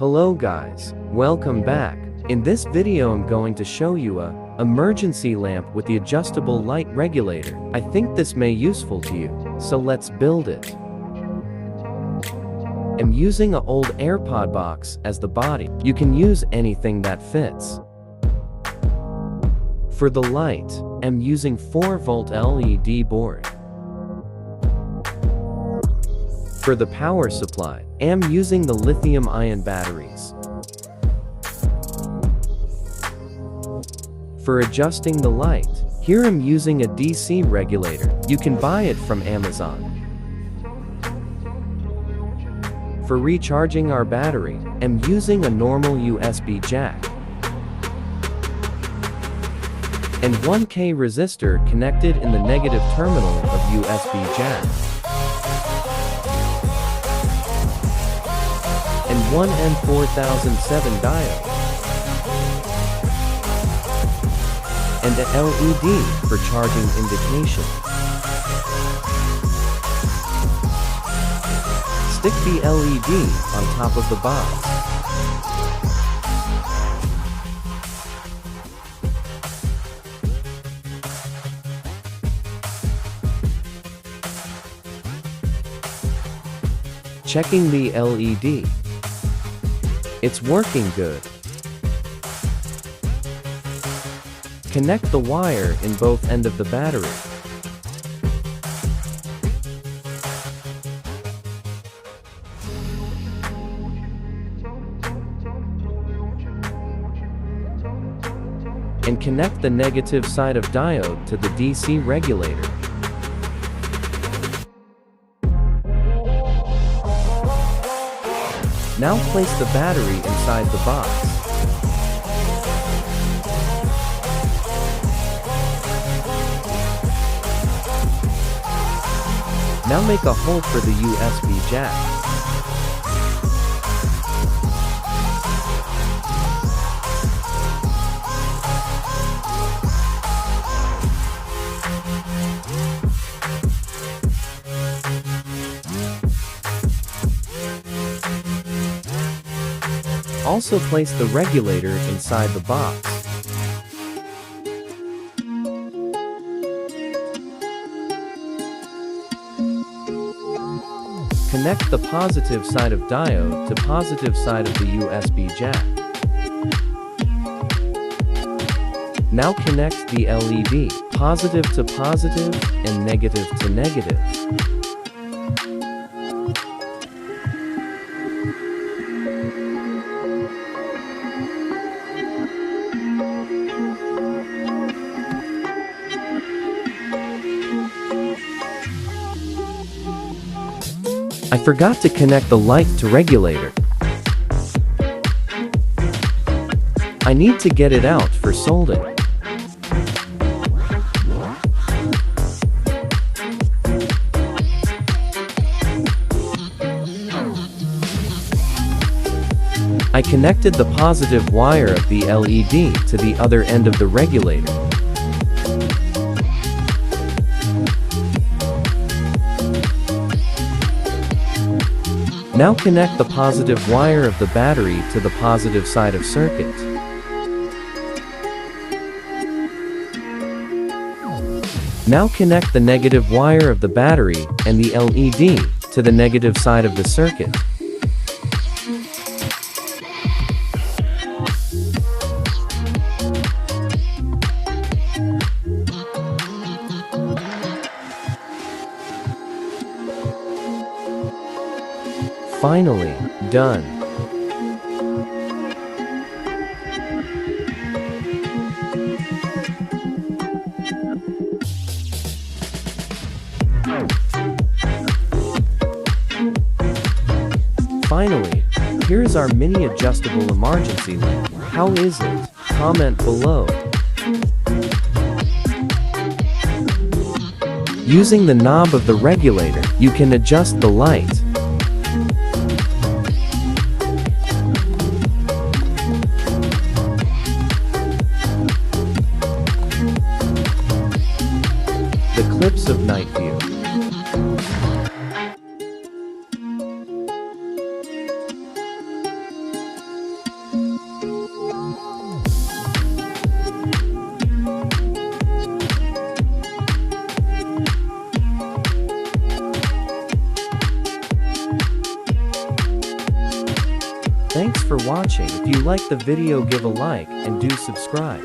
Hello guys, welcome back. In this video I'm going to show you a emergency lamp with the adjustable light regulator. I think this may useful to you, so let's build it. I'm using an old AirPod box as the body. You can use anything that fits. For the light, I'm using 4-volt LED board. For the power supply, I'm using the lithium-ion batteries. For adjusting the light, here I'm using a DC regulator. You can buy it from Amazon. For recharging our battery, I'm using a normal USB jack and 1K resistor connected in the negative terminal of USB jack, and one N4007 diode, and a LED for charging indication. Stick the LED on top of the box. Checking the LED. It's working good. Connect the wire in both ends of the battery. And connect the negative side of diode to the DC regulator. Now place the battery inside the box. Now make a hole for the USB jack. Also place the regulator inside the box. Connect the positive side of diode to positive side of the USB jack. Now connect the LED, positive to positive and negative to negative. I forgot to connect the light to regulator. I need to get it out for soldering. I connected the positive wire of the LED to the other end of the regulator. Now connect the positive wire of the battery to the positive side of circuit. Now connect the negative wire of the battery and the LED to the negative side of the circuit. Finally, done. Finally, here's our mini adjustable emergency lamp. How is it? Comment below. Using the knob of the regulator, you can adjust the light. The clips of night view. Thanks for watching. If you like the video, give a like and do subscribe.